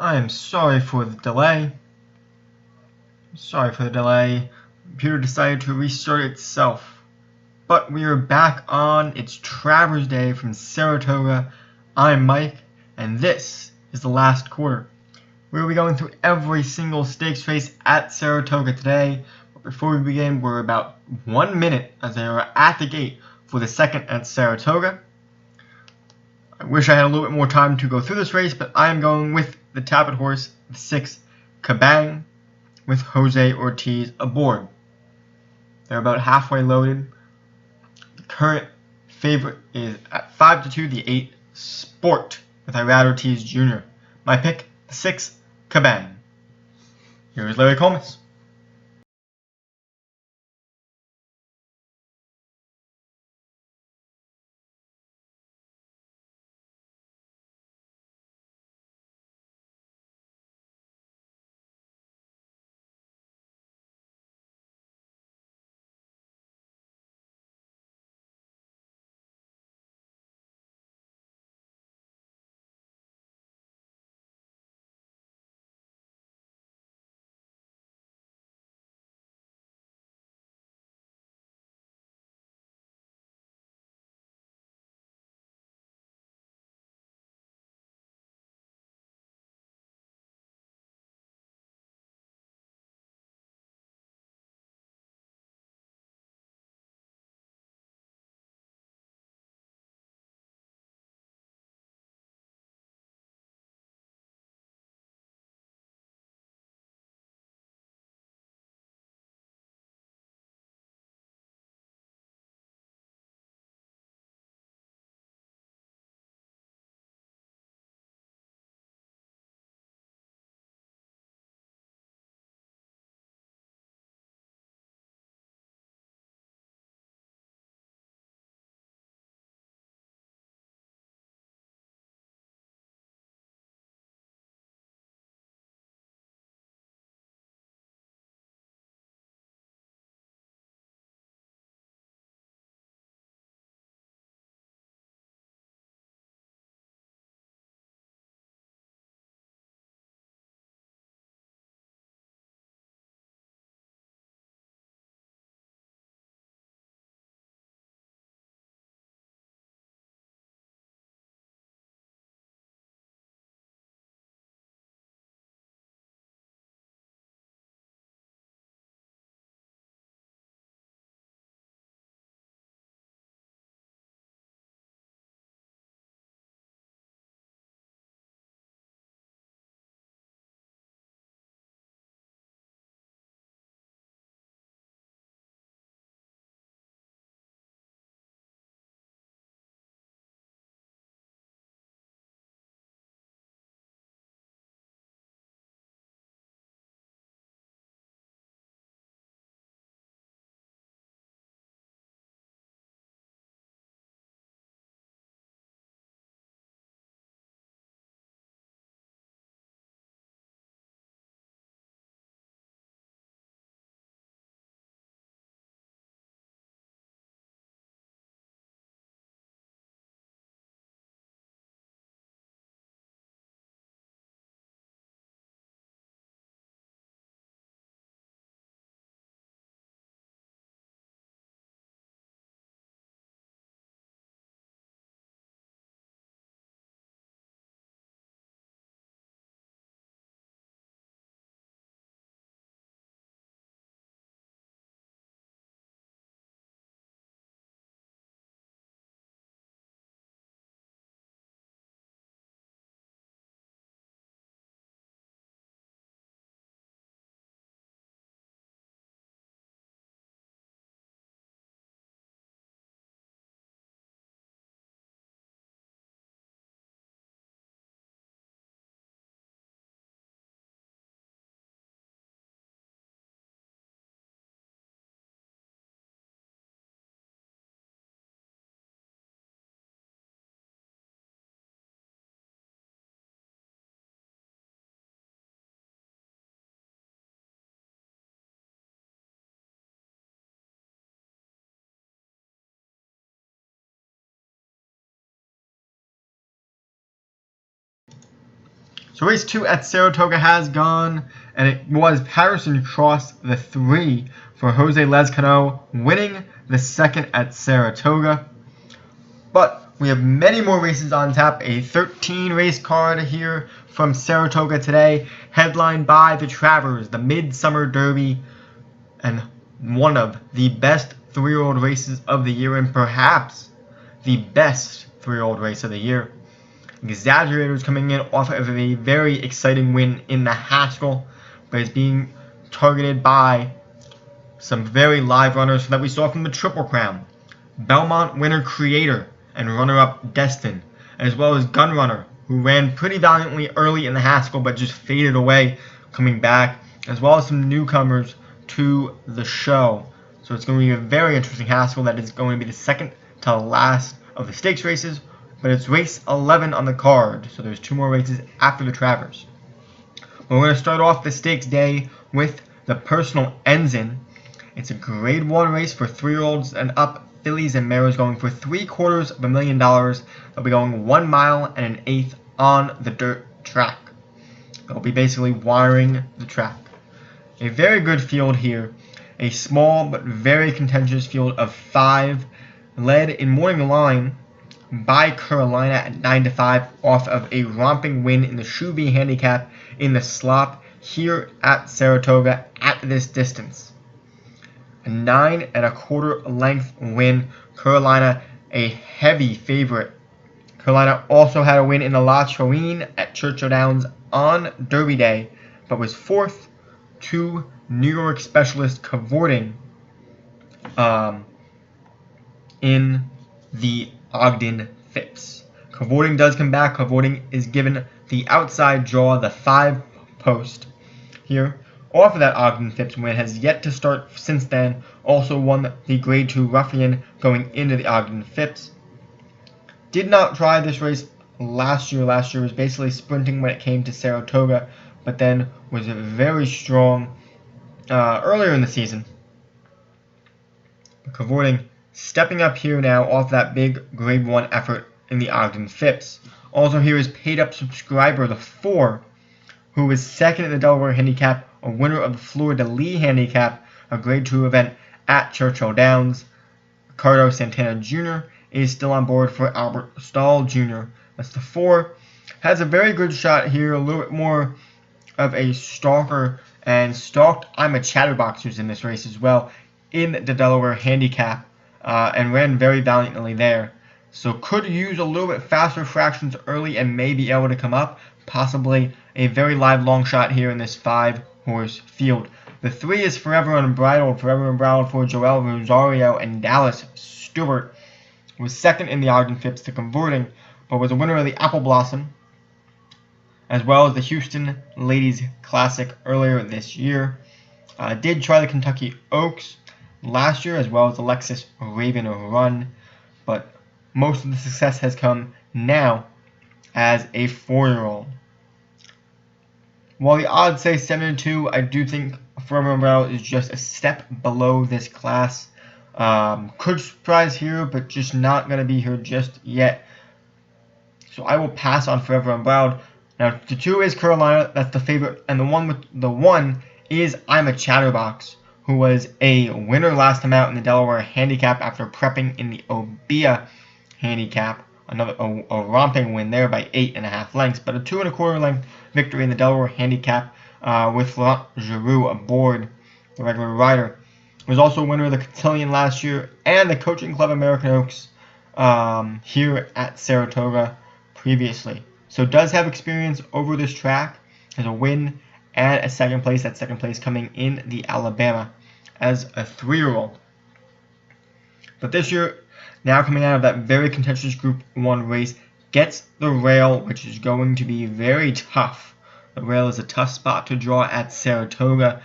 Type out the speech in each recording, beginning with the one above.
I am sorry for the delay. Computer decided to restart itself. But we are back on. It's Travers Day from Saratoga. I'm Mike, and this is the last quarter. We'll be going through every single stakes race at Saratoga today. But before we begin, we're about 1 minute as they are at the gate for the second at Saratoga. I wish I had a little bit more time to go through this race, but I am going with the Tappet horse, the 6 Kabang, with Jose Ortiz aboard. They're about halfway loaded. The current favorite is at 5-2, the 8 Sport with Irad Ortiz Jr. My pick, the 6 Kabang. Here's Larry Comas. So race 2 at Saratoga has gone, and it was Patterson Cross the 3 for Jose Lezcano, winning the 2nd at Saratoga. But we have many more races on tap. A 13 race card here from Saratoga today, headlined by the Travers, the Midsummer Derby, and one of the best 3-year-old races of the year, and perhaps the best 3-year-old race of the year. Exaggerators coming in off of a very exciting win in the Haskell, but is being targeted by some very live runners that we saw from the Triple Crown. Belmont winner Creator and runner-up Destin, as well as Gunrunner, who ran pretty valiantly early in the Haskell but just faded away coming back, as well as some newcomers to the show. So it's going to be a very interesting Haskell that is going to be the second to last of the stakes races, but it's race 11 on the card, so there's 2 more races after the Travers. But we're going to start off the stakes day with the Personal Ensign. It's a grade 1 race for 3-year-olds and up, fillies and mares, going for $750,000. They'll be going 1 mile and an eighth on the dirt track. They'll be basically wiring the track. A very good field here. A small but very contentious field of 5, led in morning line by Carolina at 9-5 off of a romping win in the Shuby handicap in the slop here at Saratoga at this distance. A 9 1/4 length win. Carolina a heavy favorite. Carolina also had a win in the La Troine at Churchill Downs on Derby Day, but was 4th to New York specialist Cavorting in the Ogden Phipps. Cavorting does come back. Cavorting is given the outside draw, the 5 post here. Off of that Ogden Phipps win, has yet to start since then. Also won the grade 2 Ruffian going into the Ogden Phipps. Did not try this race last year. Last year was basically sprinting when it came to Saratoga, but then was very strong earlier in the season. Cavorting stepping up here now off that big grade 1 effort in the Ogden Phipps. Also here is paid up subscriber, the 4, who was 2nd in the Delaware handicap, a winner of the Fleur de Lis handicap, a grade 2 event at Churchill Downs. Ricardo Santana Jr. is still on board for Albert Stahl Jr. That's the 4. Has a very good shot here, a little bit more of a stalker, and stalked I'm a Chatterboxers in this race as well in the Delaware handicap, and ran very valiantly there. So could use a little bit faster fractions early and may be able to come up. Possibly a very live long shot here in this 5-horse field. The 3 is Forever Unbridled. Forever Unbridled for Joel Rosario and Dallas Stewart. Was 2nd in the Ogden Phipps to Converting, but was a winner of the Apple Blossom, as well as the Houston Ladies Classic earlier this year. Did try the Kentucky Oaks last year, as well as the Lexus Raven Run, but most of the success has come now as a 4-year-old. While the odds say 7-2, I do think Forever Unbridled is just a step below this class. Could surprise here, but just not going to be here just yet. So I will pass on Forever Unbridled. Now the 2 is Carolina, that's the favorite, and the 1 is I'm a Chatterbox, who was a winner last time out in the Delaware handicap after prepping in the Obia handicap. Another a romping win there by 8.5 lengths, but a 2 1/4 length victory in the Delaware handicap with Laurent Giroux aboard, the regular rider. Was also a winner of the Cotillion last year and the Coaching Club American Oaks here at Saratoga previously. So does have experience over this track. Has a win and a 2nd place. That 2nd place coming in the Alabama as a 3-year-old. But this year, now coming out of that very contentious Group 1 race, gets the rail, which is going to be very tough. The rail is a tough spot to draw at Saratoga.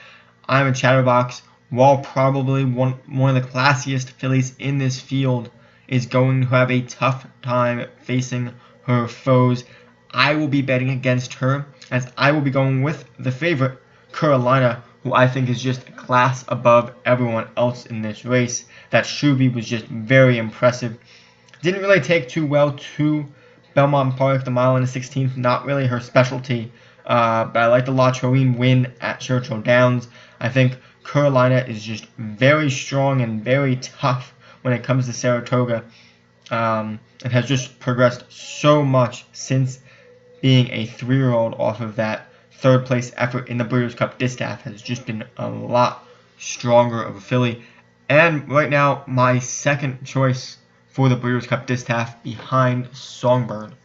I'm a Chatterbox, while probably one of the classiest fillies in this field, is going to have a tough time facing her foes. I will be betting against her, as I will be going with the favorite, Carolina, who I think is just a class above everyone else in this race. That Shuby was just very impressive. Didn't really take too well to Belmont Park, the mile and a 16th, not really her specialty. But I like the La Troine win at Churchill Downs. I think Carolina is just very strong and very tough when it comes to Saratoga. It has just progressed so much since being a 3-year-old off of that third place effort in the Breeders' Cup Distaff. Has just been a lot stronger of a filly. And right now, my second choice for the Breeders' Cup Distaff behind Songbird. So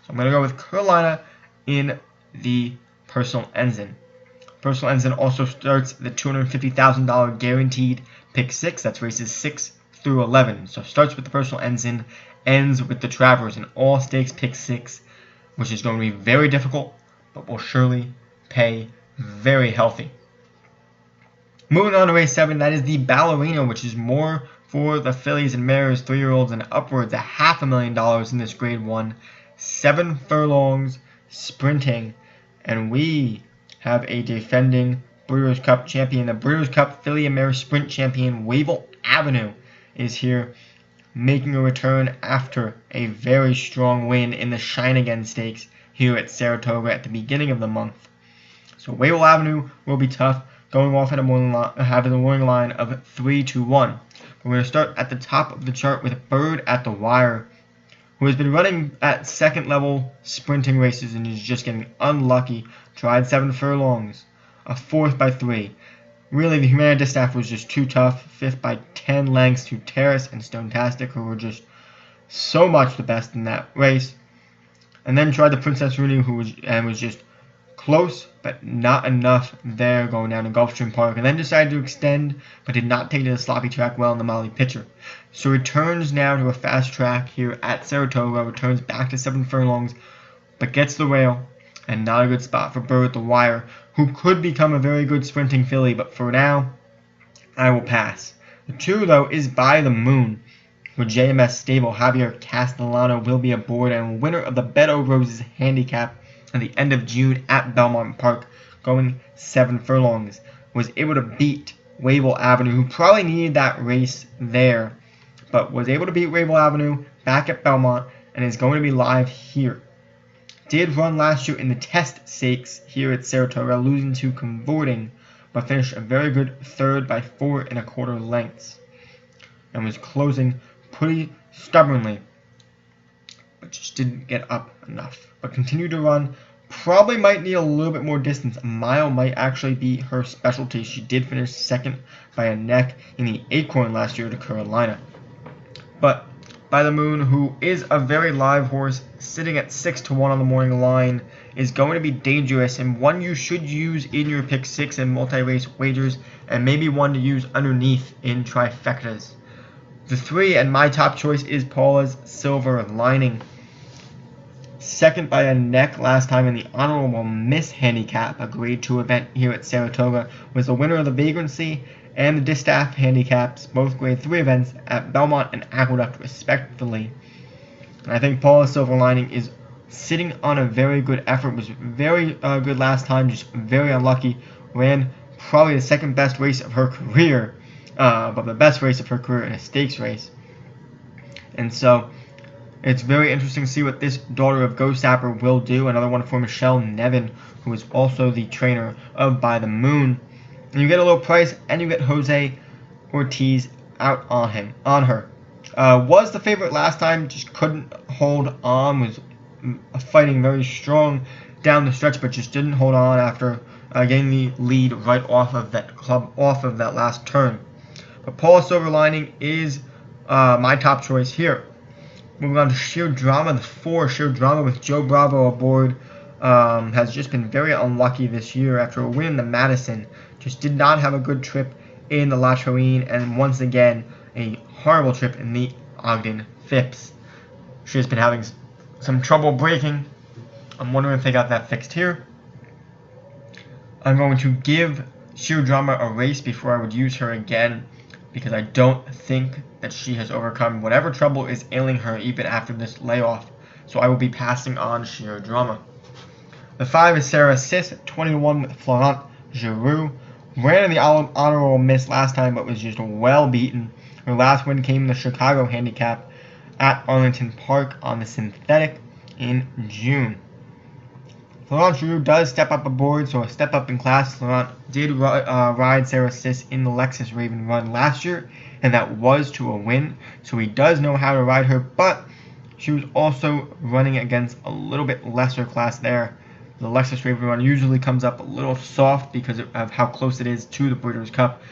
I'm going to go with Carolina in the Personal Ensign. Personal Ensign also starts the $250,000 guaranteed pick 6. That's races 6 through 11. So starts with the Personal Ensign, ends with the Travers, an all stakes pick 6, which is going to be very difficult, but will surely pay very healthy. Moving on to race 7, that is the Ballerina, which is more for the fillies and mares, 3-year-olds and upwards, $500,000 in this grade 1, 7 furlongs, sprinting, and we have a defending Breeders' Cup champion. The Breeders' Cup filly and mare sprint champion, Wavell Avenue, is here, making a return after a very strong win in the Shine Again Stakes here at Saratoga at the beginning of the month. So Wavell Avenue will be tough, going off at having a morning line of 3-1. We're going to start at the top of the chart with Bird at the Wire, who has been running at second level sprinting races and is just getting unlucky. Tried 7 furlongs, a 4th by 3. Really, the Humana Distaff was just too tough. 5th by 10 lengths to Terrace and Stonetastic, who were just so much the best in that race. And then tried the Princess Rooney, who was just close, but not enough there going down to Gulfstream Park. And then decided to extend, but did not take to the sloppy track well in the Molly Pitcher. So returns now to a fast track here at Saratoga. Returns back to 7 furlongs, but gets the rail. And not a good spot for Bird at the Wire, who could become a very good sprinting filly, but for now, I will pass. The 2, though, is By the Moon, where JMS stable Javier Castellano will be aboard, and winner of the Beto Roses handicap at the end of June at Belmont Park, going 7 furlongs, was able to beat Wavell Avenue, who probably needed that race there, but was able to beat Wavell Avenue back at Belmont, and is going to be live here. Did run last year in the test stakes here at Saratoga, losing to Convorting, but finished a very good 3rd by 4 1/4 lengths, and was closing pretty stubbornly, but just didn't get up enough. But continued to run. Probably might need a little bit more distance. A mile might actually be her specialty. She did finish 2nd by a neck in the Acorn last year to Carolina. But By the Moon, who is a very live horse, sitting at 6-1 on the morning line, is going to be dangerous, and one you should use in your pick 6 and multi-race wagers, and maybe one to use underneath in trifectas. The 3 and my top choice is Paula's Silver Lining. 2nd by a neck last time in the Honorable Miss Handicap, a grade 2 event here at Saratoga, was the winner of the Vagrancy and the Distaff Handicaps, both grade 3 events at Belmont and Aqueduct respectively. And I think Paula's Silver Lining is sitting on a very good effort, was very good last time, just very unlucky, ran probably the 2nd best race of her career, but the best race of her career in a stakes race. And so it's very interesting to see what this daughter of Ghost Sapper will do. Another one for Michelle Nevin, who is also the trainer of By the Moon. And you get a low price, and you get Jose Ortiz out on her. Was the favorite last time, just couldn't hold on, was fighting very strong down the stretch, but just didn't hold on after getting the lead right off of that last turn. But Paula Silver Lining is my top choice here. Moving on to Sheer Drama, the 4, Sheer Drama with Joe Bravo aboard, has just been very unlucky this year after a win in the Madison. Just did not have a good trip in the La Troine, and once again, a horrible trip in the Ogden Phipps. She has been having some trouble braking. I'm wondering if they got that fixed here. I'm going to give Sheer Drama a race before I would use her again, because I don't think that she has overcome whatever trouble is ailing her even after this layoff. So I will be passing on Sheer Drama. The 5 is Sarah Sis, 21 with Florent Giroux. Ran in the Honorable Miss last time, but was just well beaten. Her last win came in the Chicago Handicap at Arlington Park on the synthetic in June. Florent Giroux does step up aboard, so a step up in class. Florent did ride Sarah Sis in the Lexus Raven run last year, and that was to a win, so he does know how to ride her, but she was also running against a little bit lesser class there. The Lexus Raven run usually comes up a little soft because of how close it is to the Breeders' Cup.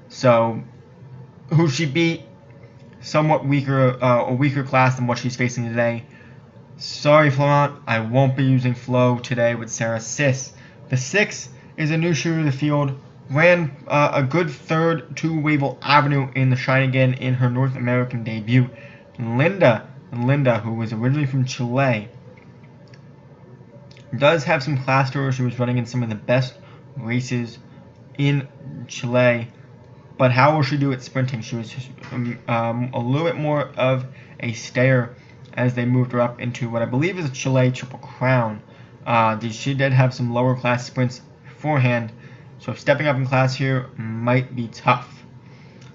So, who she beat, somewhat weaker, a weaker class than what she's facing today. Sorry, Florent, I won't be using Flo today with Sarah Sis. The 6 is a new shooter of the field, ran a good third to Wavell Avenue in the Shine Again in her North American debut. Linda, who was originally from Chile, does have some class to her. She was running in some of the best races in Chile, but how will she do at sprinting? She was a little bit more of a stayer as they moved her up into what I believe is a Chile Triple Crown. She did have some lower class sprints beforehand, so stepping up in class here might be tough.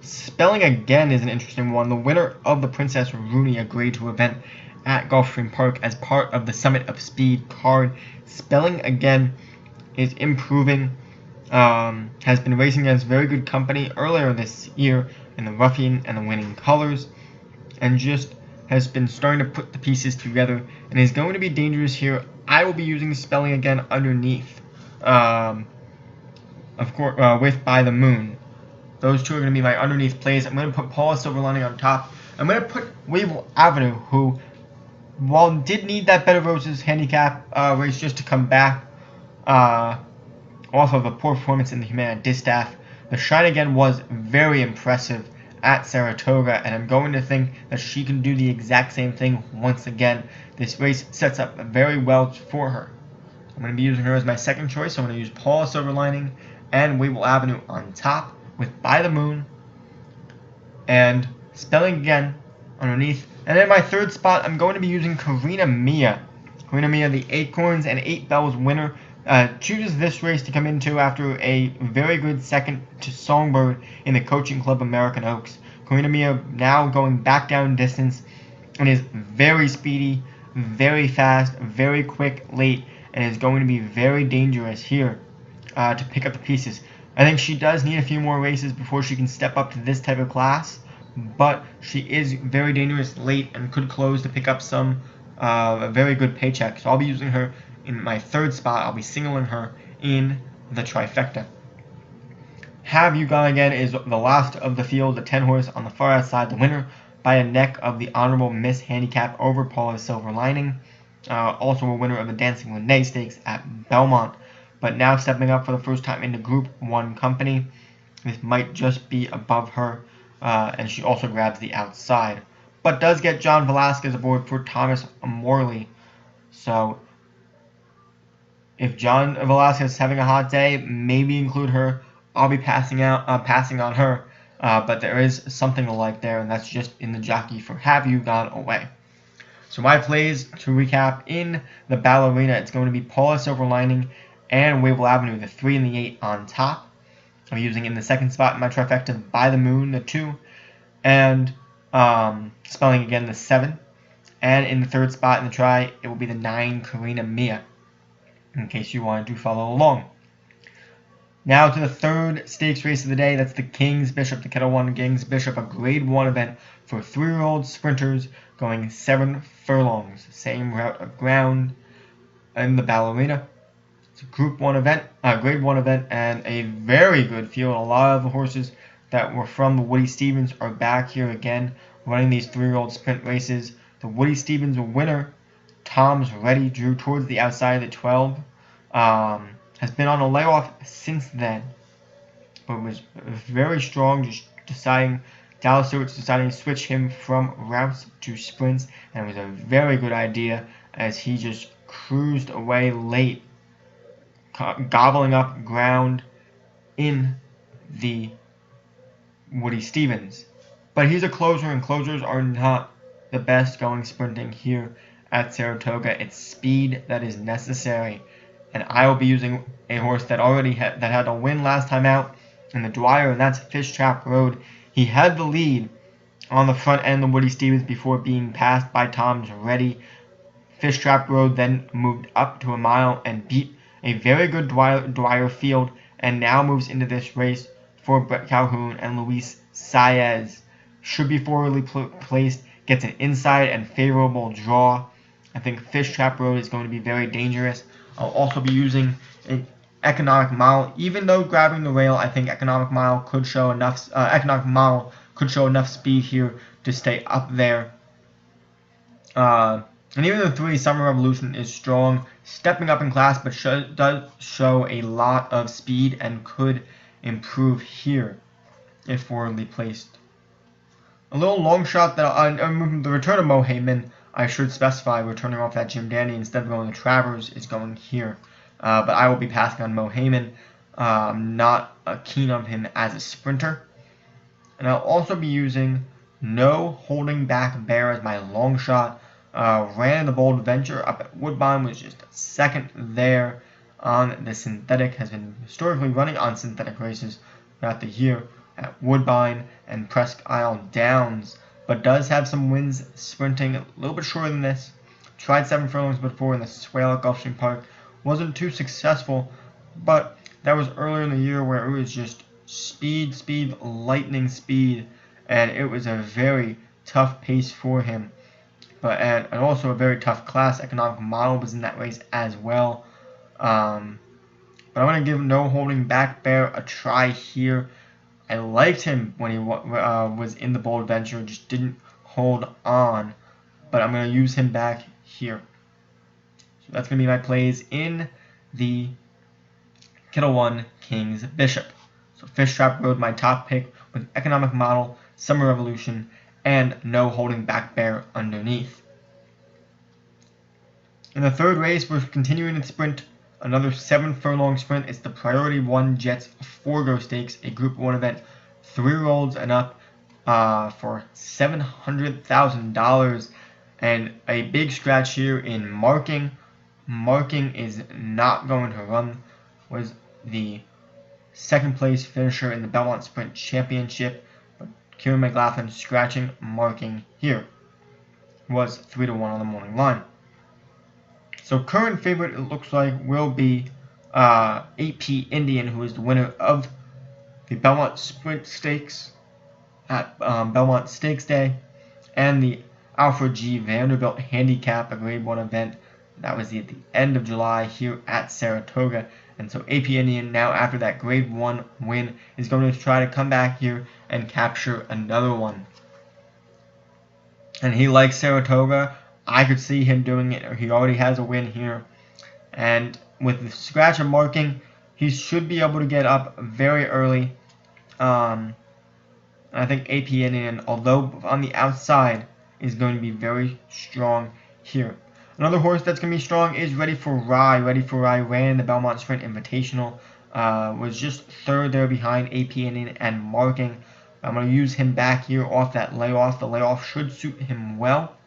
Spelling Again is an interesting one. The winner of the Princess Rooney, a Grade 2 event at Gulfstream Park as part of the Summit of Speed card. Spelling Again is improving. Has been racing against very good company earlier this year in the Ruffian and the Winning Colors, and just has been starting to put the pieces together and is going to be dangerous here. I will be using Spelling Again underneath, of course, with By the Moon. Those two are going to be my underneath plays. I'm going to put Paula Silverlining on top. I'm going to put Wavell Avenue, who, while did need that Bed of Roses handicap race just to come back off of a poor performance in the Humana Distaff, the Shine Again was very impressive at Saratoga, and I'm going to think that she can do the exact same thing once again. This race sets up very well for her. I'm going to be using her as my second choice, so I'm going to use Paula Silverlining and Wavell Avenue on top with By the Moon and Spelling Again underneath. And in my third spot, I'm going to be using Karina Mia. Karina Mia, the Acorns and 8 Bells winner, chooses this race to come into after a very good second to Songbird in the Coaching Club American Oaks. Karina Mia now going back down distance and is very speedy, very fast, very quick late, and is going to be very dangerous here to pick up the pieces. I think she does need a few more races before she can step up to this type of class, but she is very dangerous late and could close to pick up some a very good paycheck. So I'll be using her in my third spot. I'll be singling her in the trifecta. Have You Gone Again is the last of the field, the 10 horse on the far outside, the winner by a neck of the Honorable Miss Handicap over Paula Silverlining. Also a winner of the Dancing Renee Stakes at Belmont, but now stepping up for the first time into Group 1 company. This might just be above her, and she also grabs the outside, but does get John Velasquez aboard for Thomas Morley. So if John Velasquez is having a hot day, maybe include her. I'll be passing on her, but there is something to like there, and that's just in the jockey for Have You Gone Away. So my plays, to recap, in the Ballerina, it's going to be Paula Silverlining and Wavell Avenue, the 3 and the 8 on top. I'm using in the second spot in my trifecta By the Moon, the 2, and Spelling Again, the 7. And in the third spot in the try, it will be the 9, Karina Mia, in case you wanted to follow along. Now to the third stakes race of the day. That's the King's Bishop, the Kettle One King's Bishop, a Grade 1 event for 3-year-old sprinters going 7 furlongs. Same route of ground in the Ballerina. It's a Group 1 event, Grade 1 event, and a very good field. A lot of the horses that were from the Woody Stevens are back here again, running these 3-year-old sprint races. The Woody Stevens winner, Tom's Ready, drew towards the outside of the 12. Has been on a layoff since then, but was very strong, just deciding, Dallas Stewart's deciding to switch him from routes to sprints, and it was a very good idea as he just cruised away late, gobbling up ground in the Woody Stevens. But he's a closer, and closers are not the best going sprinting here at Saratoga. It's speed that is necessary, and I will be using a horse that already had a win last time out in the Dwyer, and that's Fish Trap Road. He had the lead on the front end of Woody Stevens before being passed by Tom's Ready. Fish Trap Road then moved up to a mile and beat a very good Dwyer field, and now moves into this race for Brett Calhoun and Luis Saez. Should be forwardly placed, gets an inside and favorable draw. I think Fish Trap Road is going to be very dangerous. I'll also be using an Economic Mile, even though grabbing the rail, I think Economic Mile could show enough. Economic Mile could show enough speed here to stay up there. And even though 3 Summer Revolution is strong, stepping up in class, but does show a lot of speed and could improve here if forwardly placed. A little long shot that the return of Mo Heyman, I should specify, returning off that Jim Dandy instead of going to Travers, is going here. But I will be passing on Mo Heyman. I'm not keen on him as a sprinter. And I'll also be using No Holding Back Bear as my long shot. Ran the Bold Venture up at Woodbine, was just second there on the synthetic, has been historically running on synthetic races throughout the year at Woodbine and Presque Isle Downs, but does have some wins sprinting a little bit shorter than this. Tried 7 furlongs before in the Swale at Gulfstream Park, wasn't too successful, but that was earlier in the year where it was just speed, lightning speed, and it was a very tough pace for him. But and also a very tough class. Economic Model was in that race as well. But I'm going to give No Holding Back Bear a try here. I liked him when he was in the Bold Venture, just didn't hold on. But I'm going to use him back here. So that's going to be my plays in the Kettle 1 King's Bishop. So Fish Trap Road, my top pick, with Economic Model, Summer Revolution, and No Holding Back Bear underneath. In the third race, we're continuing the sprint. Another 7 furlong sprint. It's the Priority 1 Jets Forgo Stakes, a Group 1 event. 3-year-olds and up for $700,000. And a big scratch here in Marking. Marking is not going to run. Was the second place finisher in the Belmont Sprint Championship. Kieran McLaughlin scratching Marking here. Was 3-1 on the morning line. So current favorite, it looks like, will be AP Indian, who is the winner of the Belmont Sprint Stakes at Belmont Stakes Day, and the Alfred G. Vanderbilt Handicap, a Grade 1 event. That was at the end of July here at Saratoga. And so AP Indian, now after that Grade 1 win, is going to try to come back here and capture another one. And he likes Saratoga. I could see him doing it. He already has a win here. And with the scratch and Marking, he should be able to get up very early. I think AP Indian, although on the outside, is going to be very strong here. Another horse that's going to be strong is Ready for Rye. Ready for Rye ran the Belmont Sprint Invitational. Was just third there behind AP Indian and Marking. I'm going to use him back here off that layoff. The layoff should suit him well.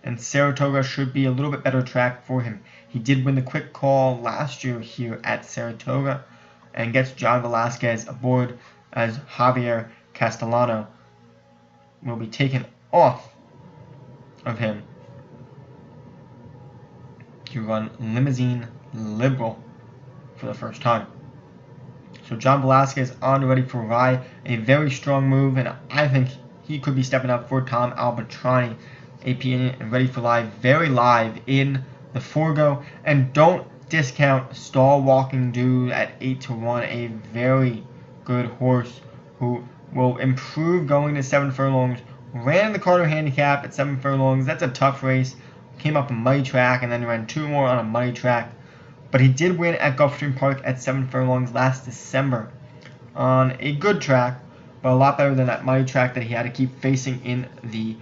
And Saratoga should be a little bit better track for him. He did win the quick call last year here at Saratoga and gets John Velasquez aboard as Javier Castellano will be taken off of him to run Limousine Liberal for the first time. So John Velasquez on Ready for Rye, a very strong move, and I think he could be stepping up for Tom Albertrani. AP and Ready for Live, very live in the Forgo, and don't discount Stall Walking Dude at 8-1, a very good horse who will improve going to 7 furlongs. Ran the Carter Handicap at 7 furlongs. That's a tough race. Came up a muddy track and then ran 2 more on a muddy track. But he did win at Gulfstream Park at 7 furlongs last December on a good track, but a lot better than that muddy track that he had to keep facing in the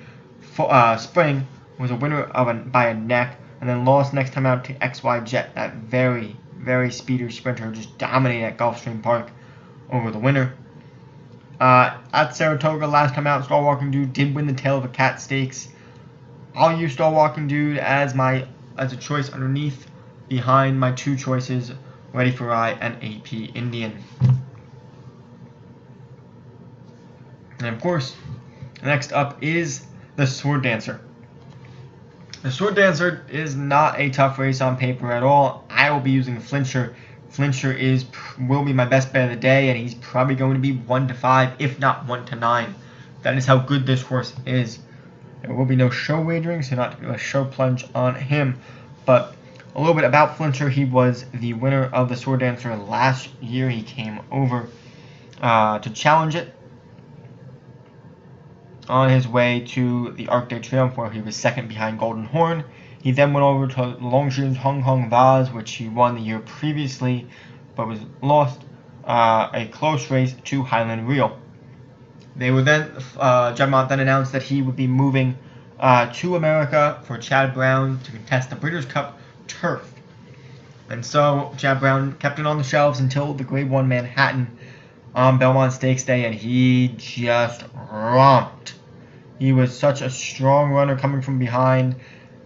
spring. Was a winner by a neck, and then lost next time out to XY Jet, that very, very speedy sprinter, just dominated at Gulfstream Park over the winter. At Saratoga last time out, Stall Walking Dude did win the Tail of a Cat Stakes. I'll use Stall Walking Dude as a choice underneath, behind my 2 choices, Ready for Rye and AP Indian. And of course, Next up is the Sword Dancer. The Sword Dancer is not a tough race on paper at all. I will be using Flincher. Flincher will be my best bet of the day, and he's probably going to be 1-5, if not 1-9. That is how good this horse is. There will be no show wagering, so not a show plunge on him. But a little bit about Flincher. He was the winner of the Sword Dancer last year. He came over to challenge it on his way to the Arc de Triomphe, where he was second behind Golden Horn. He then went over to Longchamps Hong Kong Vase, which he won the year previously, but was lost a close race to Highland Real. They would then, Juddmonte then announced that he would be moving to America for Chad Brown to contest the Breeders' Cup Turf. And so Chad Brown kept it on the shelves until the Grade 1 Manhattan on Belmont Stakes Day, and he just romped. He was such a strong runner coming from behind,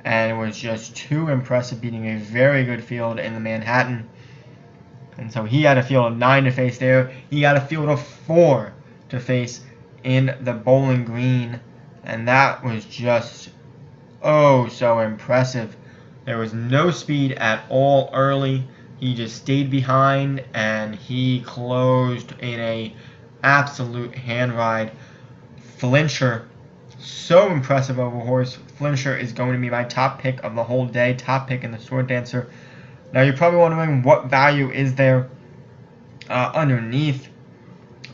and it was just too impressive, beating a very good field in the Manhattan. And so he had a field of 9 to face there. He had a field of 4 to face in the Bowling Green, and that was just so impressive. There was no speed at all early. He just stayed behind, and he closed in a absolute hand ride. Flincher, so impressive of a horse. Flincher is going to be my top pick of the whole day, top pick in the Sword Dancer. Now you're probably wondering what value is there underneath.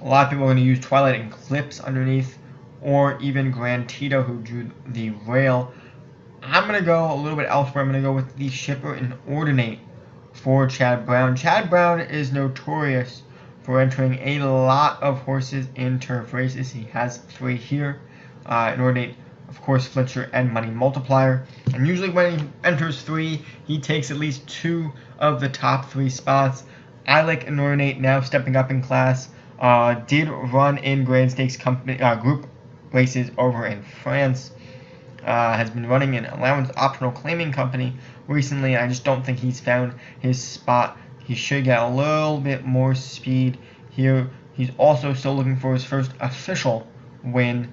A lot of people are going to use Twilight Eclipse underneath, or even Grand Tito, who drew the rail. I'm going to go a little bit elsewhere. I'm going to go with the Shipper and Ordinate for Chad Brown. Chad Brown is notorious for entering a lot of horses in turf races. He has 3 here. Inordinate, of course, Flincher, and Money Multiplier. And usually when he enters 3, he takes at least 2 of the top 3 spots. I like Inordinate now stepping up in class. Did run in Grand Stakes group races over in France. Has been running an allowance optional claiming company recently. I just don't think he's found his spot. He should get a little bit more speed here. He's also still looking for his first official win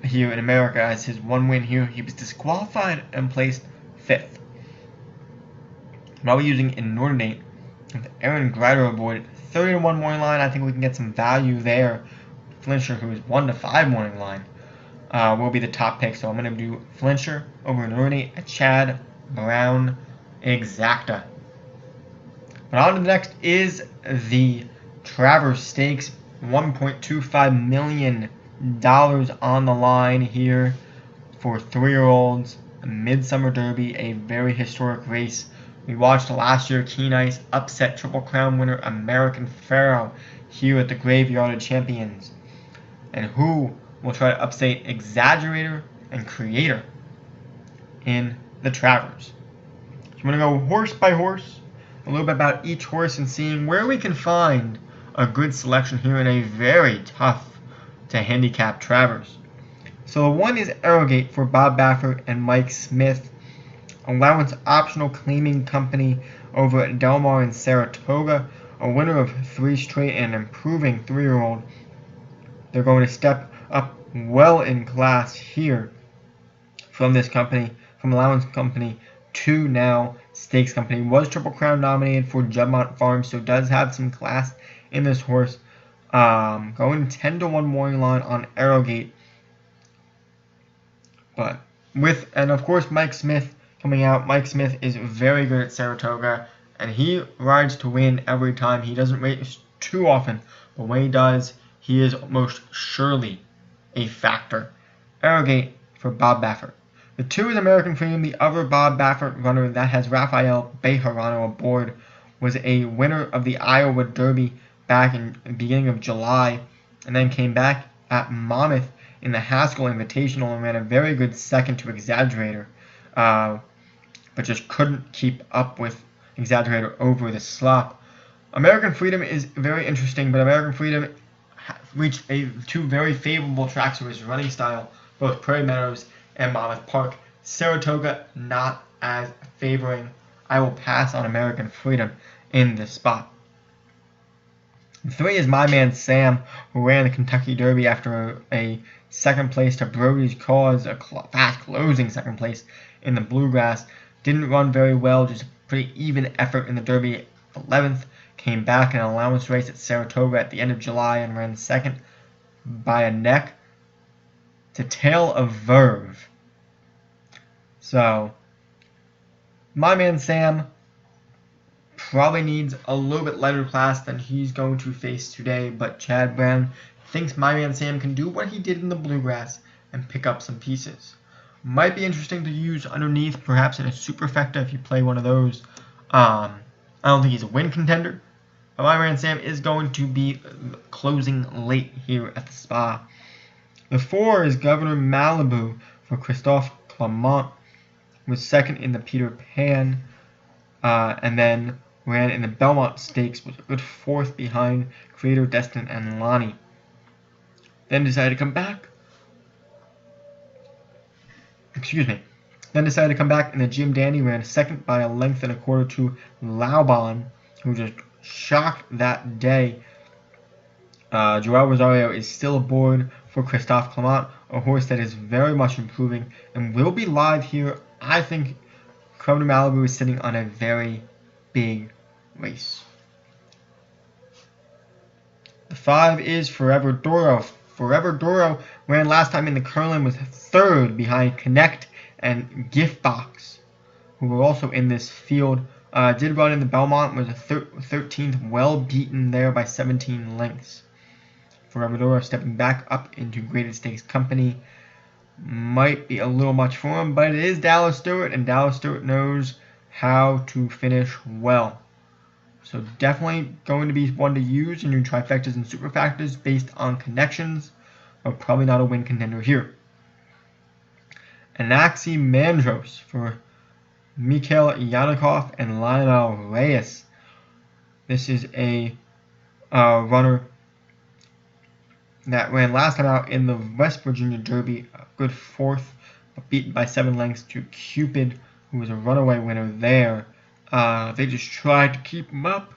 here in America. As his one win here, he was disqualified and placed 5th. Now we're using Inordinate with Aaron Grider aboard. 30-1 morning line. I think we can get some value there. Flincher, who is 1-5 morning line, will be the top pick. So I'm going to do Flincher over Inordinate at Chad Brown Exacta. But on to the next is the Travers Stakes. $1.25 million on the line here for 3-year-olds. A Midsummer Derby, a very historic race. We watched last year Keen Ice upset Triple Crown winner American Pharaoh here at the Graveyard of Champions. And who will try to upset Exaggerator and Creator in the Travers? So I'm going to go horse by horse, a little bit about each horse, and seeing where we can find a good selection here in a very tough to handicap Travers. So the one is Arrogate for Bob Baffert and Mike Smith. Allowance optional claiming company over at Del Mar and Saratoga. A winner of 3 straight and an improving 3-year-old. They're going to step up well in class here from this company, from Allowance Company to now Stakes Company. Was Triple Crown nominated for Juddmonte Farms, so does have some class in this horse. Going 10-1 morning line on Arrogate. But and of course Mike Smith coming out. Mike Smith is very good at Saratoga, and he rides to win every time. He doesn't race too often, but when he does, he is most surely a factor. Arrogate for Bob Baffert. The 2 is American Freedom. The other Bob Baffert runner that has Rafael Bejarano aboard was a winner of the Iowa Derby back in the beginning of July, and then came back at Monmouth in the Haskell Invitational and ran a very good second to Exaggerator, but just couldn't keep up with Exaggerator over the slop. American Freedom is very interesting, but American Freedom reached 2 very favorable tracks for his running style, both Prairie Meadows and Monmouth Park. Saratoga not as favoring. I will pass on American Freedom in this spot. 3 is My Man Sam, who ran the Kentucky Derby after a second place to Brody's Cause, a fast closing second place in the Bluegrass. Didn't run very well, just a pretty even effort in the Derby. 11th, came back in an allowance race at Saratoga at the end of July and ran second by a neck to tail of Verve. So, My Man Sam probably needs a little bit lighter class than he's going to face today, but Chad Brown thinks My Man Sam can do what he did in the Bluegrass and pick up some pieces. Might be interesting to use underneath, perhaps in a superfecta if you play one of those. I don't think he's a win contender, but My Man Sam is going to be closing late here at the Spa. The 4 is Governor Malibu for Christophe Clement, was second in the Peter Pan, and then ran in the Belmont Stakes, was a good 4th behind Creator Destin and Lonnie. Then decided to come back. Then decided to come back in the Jim Dandy, ran second by a length and a quarter to Laubon, who just shocked that day. Joao Rosario is still aboard for Christophe Clement, a horse that is very much improving and will be live here. I think Governor Malibu is sitting on a very big race. The 5 is Forever Doro. Forever Doro ran last time in the Curlin, was 3rd behind Connect and Gift Box, who were also in this field. Did run in the Belmont, was a 13th, well beaten there by 17 lengths. Forever Doro stepping back up into Graded Stakes company. Might be a little much for him, but it is Dallas Stewart, and Dallas Stewart knows how to finish well. So definitely going to be one to use in your trifectas and superfactors based on connections, but probably not a win contender here. Anaxi Mandros for Mikhail Yanikov and Lionel Reyes. This is a runner that ran last time out in the West Virginia Derby, a good 4th, but beaten by 7 lengths to Cupid, who was a runaway winner there. They just tried to keep him up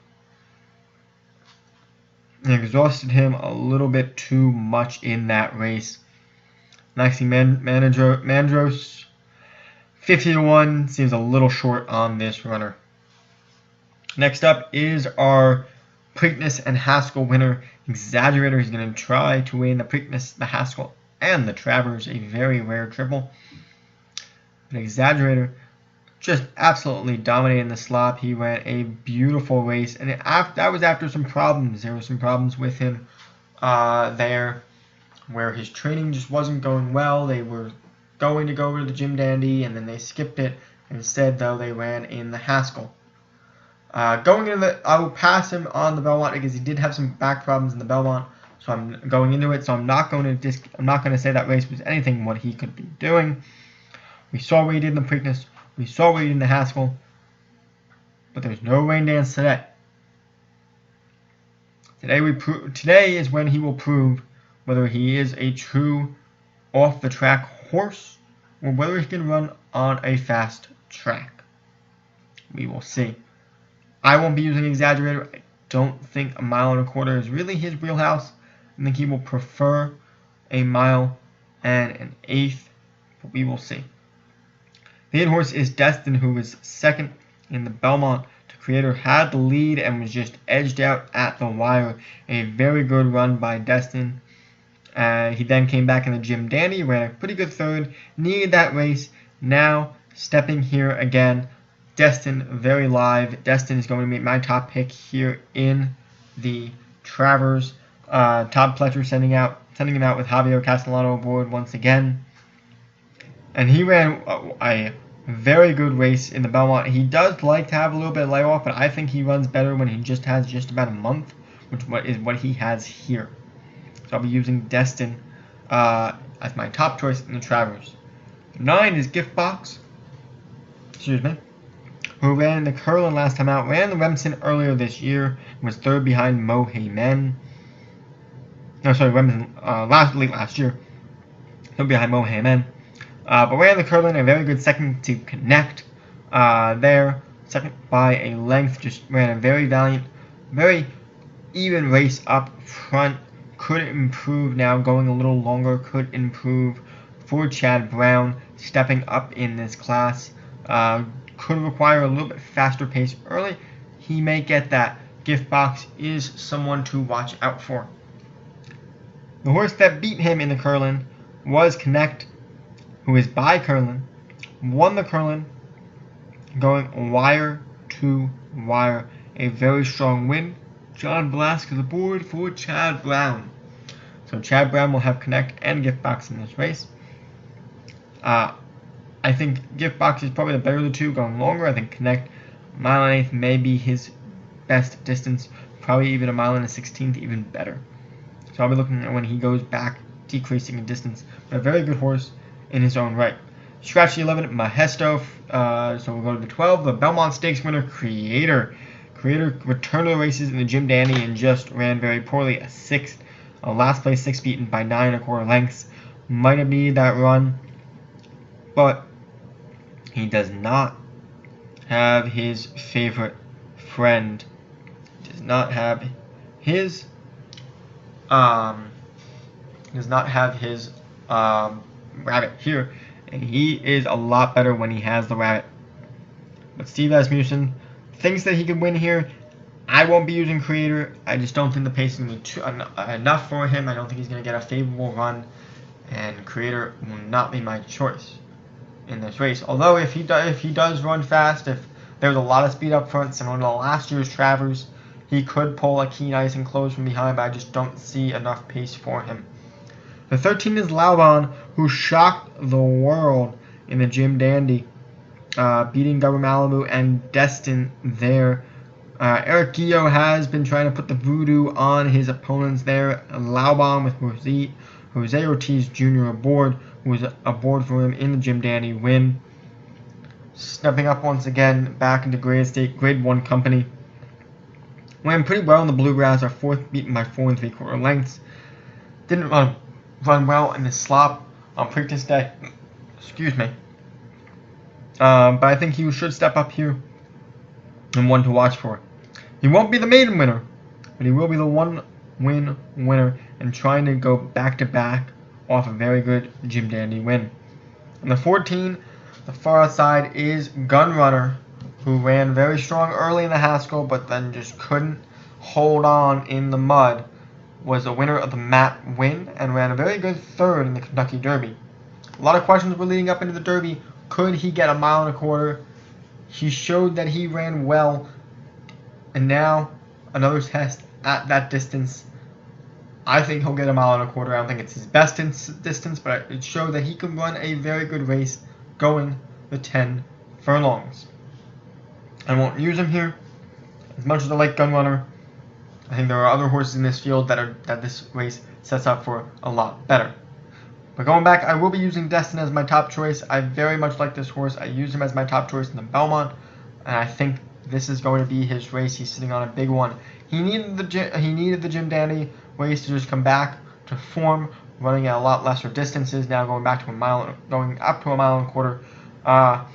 and exhausted him a little bit too much in that race. Anaxi Mandros, 50-1, seems a little short on this runner. Next up is our Preakness and Haskell winner, Exaggerator. He's going to try to win the Preakness, the Haskell, and the Travers, a very rare triple. But Exaggerator just absolutely dominating the slop. He ran a beautiful race, and that was after some problems. There were some problems with him there, where his training just wasn't going well. They were going to go to the Jim Dandy, and then they skipped it. Instead, though, they ran in the Haskell. I will pass him on the Belmont because he did have some back problems in the Belmont, so I'm going into it. So I'm not going to say that race was anything what he could be doing. We saw what he did in the Preakness. We saw what he did in the Haskell, but there's no rain dance today. Today is when he will prove whether he is a true off-the-track horse or whether he can run on a fast track. We will see. I won't be using Exaggerator. I don't think a 1.25 miles is really his wheelhouse. I think he will prefer a 1 mile and an 1/8, but we will see. The 8 horse is Destin, who was second in the Belmont to Creator, had the lead and was just edged out at the wire. A very good run by Destin. He then came back in the Jim Dandy, ran a pretty good 3rd, needed that race. Now stepping here again. Destin very live. Destin is going to be my top pick here in the Travers. Todd Pletcher sending him out with Javier Castellano aboard once again. And he ran a very good race in the Belmont. He does like to have a little bit of layoff, but I think he runs better when he just has just about a month, which is what he has here. So I'll be using Destin as my top choice in the Travers. 9 is Gift Box. Who ran the Curlin last time out, ran the Remsen earlier this year, was 3rd behind Mo Heyman. Remsen late last year, 3rd behind Mo Heyman. But ran the Curlin, a very good second to Connect there. Second by a length, just ran a very valiant, very even race up front. Could improve now, going a little longer, could improve for Chad Brown stepping up in this class. Could require a little bit faster pace early. He may get that. Gift Box is someone to watch out for. The horse that beat him in the Curlin was Connect, who is by Curlin, won the Curlin, going wire to wire. A very strong win. John Blask is aboard for Chad Brown. So Chad Brown will have Connect and Gift Box in this race. I think Gift Box is probably the better of the two, going longer. I think Connect, mile and 1/8 may be his best distance. Probably even a mile and a 16th, even better. So I'll be looking at when he goes back, decreasing in distance. But a very good horse in his own right. Scratch the 11, Mahesto. So we'll go to the 12. The Belmont Stakes winner, Creator. Creator returned to the races in the Jim Dandy and just ran very poorly. A 6th. Last place 6 beaten by 9 1/4 lengths. Might have needed that run. But he does not have his favorite friend. Does not have his rabbit here, and he is a lot better when he has the rabbit. But Steve Asmussen thinks that he can win here. I won't be using Creator. I just don't think the pace is going to be enough for him. I don't think he's going to get a favorable run, and Creator will not be my choice in this race. Although if he does run fast, if there's a lot of speed up front, similar to last year's Travers, he could pull a Keen Ice and close from behind, but I just don't see enough pace for him. The 13 is Laubon, who shocked the world in the Jim Dandy, beating Governor Malibu and Destin there. Eric Guillot has been trying to put the voodoo on his opponents there. Laubon with Jose Ortiz Jr. aboard, who was aboard for him in the Jim Dandy win. Stepping up once again back into Grade 1 company. Ran pretty well in the Bluegrass, our 4th beaten by 4 3/4 lengths. Didn't run well in the slop on Preakness Day. Excuse me. But I think he should step up here and one to watch for. He won't be the maiden winner, but he will be the 1-win winner and trying to go back-to-back off a very good Jim Dandy win. On the 14, the far outside is Gunrunner, who ran very strong early in the Haskell, but then just couldn't hold on in the mud. Was a winner of the Matt win and ran a very good 3rd in the Kentucky Derby. A lot of questions were leading up into the Derby. Could he get a 1 1/4? He showed that he ran well, and now another test at that distance. I think he'll get a 1 1/4. I don't think it's his best distance, but it showed that he can run a very good race going the 10 furlongs. I won't use him here. As much as I like Gunrunner, I think there are other horses in this field that this race sets up for a lot better. But going back, I will be using Destin as my top choice. I very much like this horse. I used him as my top choice in the Belmont, and I think this is going to be his race. He's sitting on a big one. He needed the Jim Dandy race to just come back to form, running at a lot lesser distances. Now going up to a 1 1/4.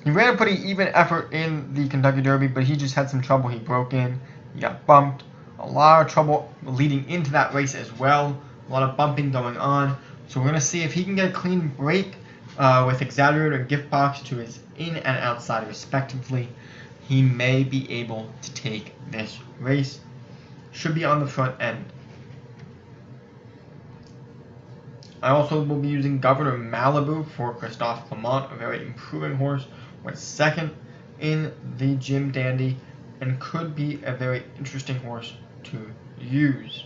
He ran a pretty even effort in the Kentucky Derby, but he just had some trouble. He broke in, he got bumped. A lot of trouble leading into that race as well. A lot of bumping going on. So we're going to see if he can get a clean break with Exaggerator and Gift Box to his in and outside respectively. He may be able to take this race. Should be on the front end. I also will be using Governor Malibu for Christophe Clement, a very improving horse. Went 2nd in the Jim Dandy and could be a very interesting horse to use.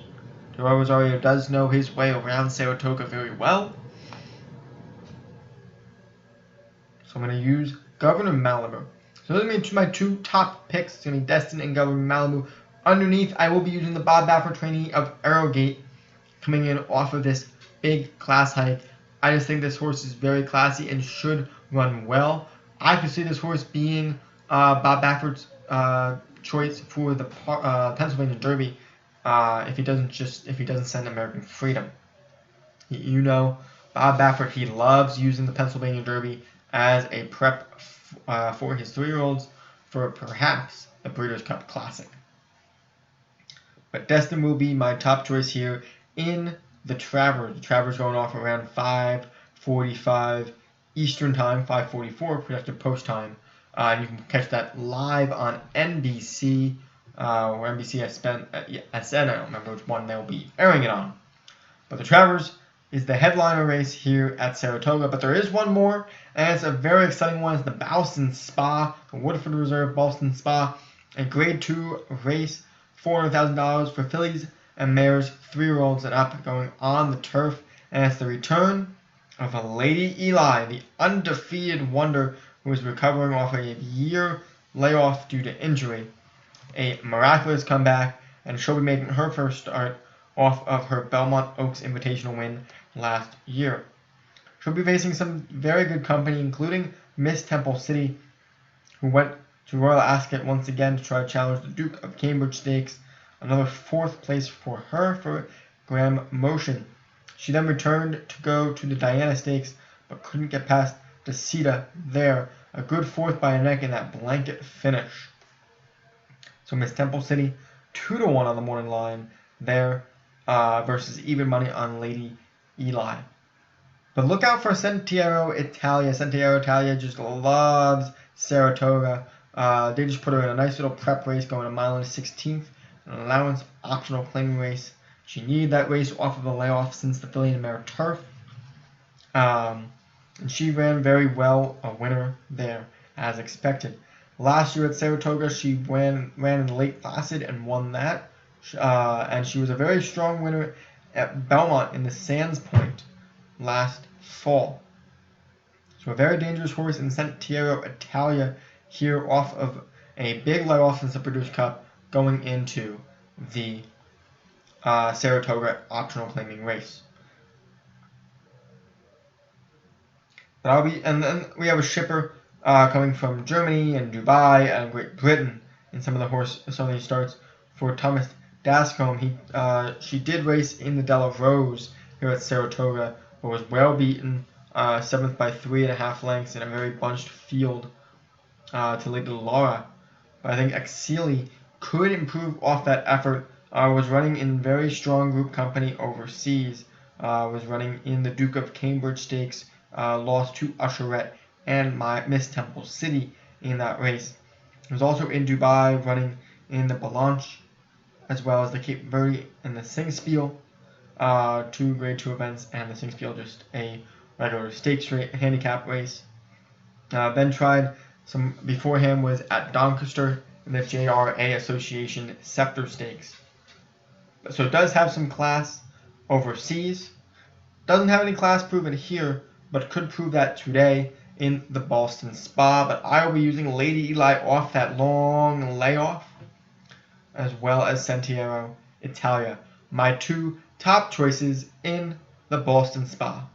Joao Rosario does know his way around Saratoga very well. So I'm going to use Governor Malibu. So those are my 2 top picks. It's going to be Destin and Governor Malibu. Underneath, I will be using the Bob Baffert trainee of Arrowgate coming in off of this big class hike. I just think this horse is very classy and should run well. I could see this horse being Bob Baffert's choice for the Pennsylvania Derby if he doesn't send American Freedom. Bob Baffert, he loves using the Pennsylvania Derby as a prep for his 3-year-olds for perhaps the Breeders' Cup Classic. But Destin will be my top choice here in the Travers. The Travers going off around 5:45 Eastern Time, 5:44 projected post time. And you can catch that live on NBC, or NBC SN, I don't remember which one they'll be airing it on. But the Travers is the headliner race here at Saratoga. But there is one more, and it's a very exciting one. It's the Boston Spa, the Woodford Reserve Boston Spa, a Grade 2 race, $400,000 for fillies and mares, 3-year-olds and up, going on the turf. And it's the return of a Lady Eli, the undefeated wonder who is recovering off a year layoff due to injury. A miraculous comeback, and she'll be making her first start off of her Belmont Oaks Invitational win last year. She'll be facing some very good company, including Miss Temple City, who went to Royal Ascot once again to try to challenge the Duke of Cambridge Stakes. Another 4th place for her for Graham Motion. She then returned to go to the Diana Stakes, but couldn't get past Decida there. A good 4th by a neck in that blanket finish. So Miss Temple City, 2-1 on the morning line there, versus even money on Lady Eli. But look out for Sentiero Italia. Sentiero Italia just loves Saratoga. They just put her in a nice little prep race going a mile and 1/16th, an allowance optional claiming race. She needed that race off of a layoff since the filly and mare turf. And she ran very well, a winner there, as expected. Last year at Saratoga, she ran in the Lake Placid and won that. And she was a very strong winner at Belmont in the Sands Point last fall. So a very dangerous horse in Sentiero Italia here off of a big layoff since the British Cup going into the Saratoga optional claiming race. And then we have a shipper coming from Germany and Dubai and Great Britain in some of these starts for Thomas Dascombe. She did race in the Della Rose here at Saratoga, but was well beaten, 7th by 3.5 lengths in a very bunched field to Lady Laura. But I think Exili could improve off that effort. Was running in very strong group company overseas. Was running in the Duke of Cambridge Stakes. Lost to Usherette and my Miss Temple City in that race. Was also in Dubai running in the Balanche, as well as the Cape Verde and the Singspiel, 2 Grade 2 events, and the Singspiel just a regular stakes handicap race. Then tried some beforehand was at Doncaster in the JRA Association Scepter Stakes. So it does have some class overseas. Doesn't have any class proven here, but could prove that today in the Boston Spa. But I will be using Lady Eli off that long layoff, as well as Sentiero Italia. My 2 top choices in the Boston Spa.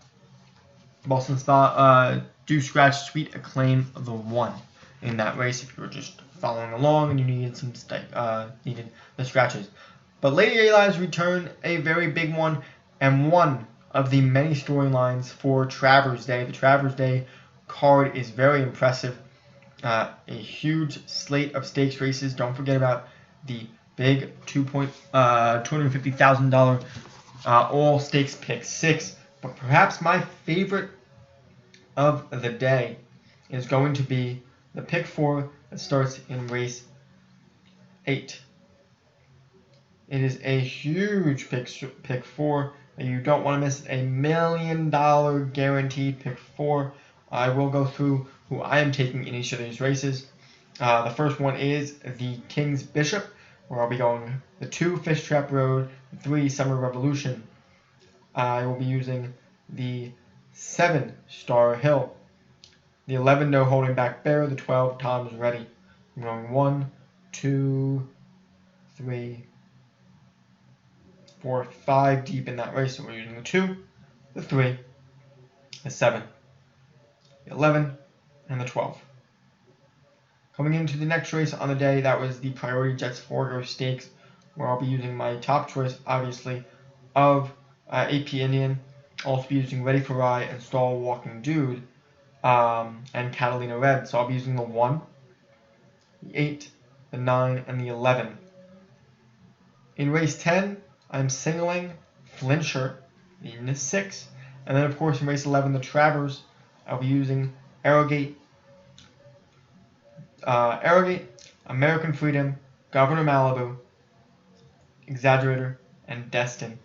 Boston Spa do scratch Sweet Acclaim the 1 in that race if you were just following along and you needed needed the scratches. But Lady Eli's return, a very big one, and one of the many storylines for Travers Day. The Travers Day card is very impressive. A huge slate of stakes races. Don't forget about the big $250,000 all stakes pick 6. But perhaps my favorite of the day is going to be the pick 4 that starts in race 8. It is a huge pick 4 that you don't want to miss. $1 million guaranteed pick 4. I will go through who I am taking in each of these races. The first one is the King's Bishop, where I'll be going the 2 Fish Trap Road, 3 Summer Revolution. I will be using the 7 Star Hill, the 11 No Holding Back Bear, the 12 Tom's Ready. I'm going 1, 2, 3, 4, 5 deep in that race. So we're using the 2, the 3, the 7, the 11, and the 12. Coming into the next race on the day, that was the Priority Jets Forgo Stakes, where I'll be using my top choice, obviously, of AP Indian. I'll also be using Ready for Rye and Stall Walking Dude, and Catalina Red. So I'll be using the 1, the 8, the 9, and the 11 In race 10, I'm singling Flincher in 6. And then, of course, in race 11, the Travers, I'll be using Arrogate, American Freedom, Governor Malibu, Exaggerator, and Destin.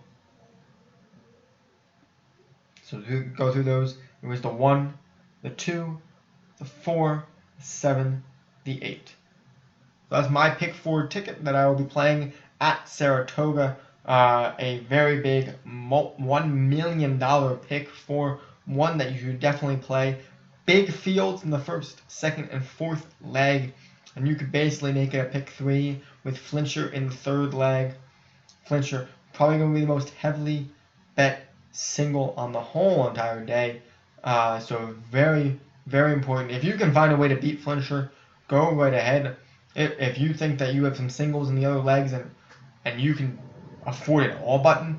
So to go through those, it was the 1, the 2, the 4, the 7, the 8. So that's my pick 4 ticket that I will be playing at Saratoga. A very big $1 million pick 4, one that you should definitely play. Big fields in the first, second, and fourth leg, and you could basically make it a pick 3 with Flincher in the third leg. Flincher probably going to be the most heavily bet single on the whole entire day. So very, very important. If you can find a way to beat Flincher, go right ahead. If you think that you have some singles in the other legs and you can afford it all button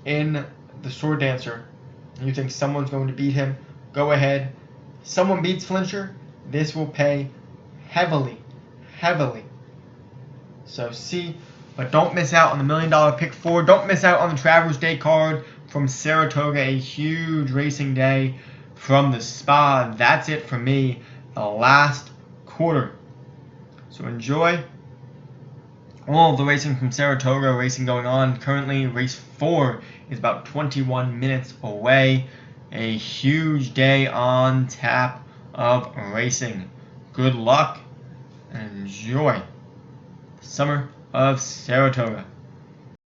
in the Sword Dancer, and you think someone's going to beat him, go ahead. Someone beats Flincher, this will pay heavily, heavily. So but don't miss out on the $1 million pick 4. Don't miss out on the Travers Day card from Saratoga, a huge racing day from the spa. That's it for me, the last quarter. So enjoy all of the racing from Saratoga, racing going on. Currently, race 4 is about 21 minutes away. A huge day on tap of racing. Good luck and enjoy the summer of Saratoga.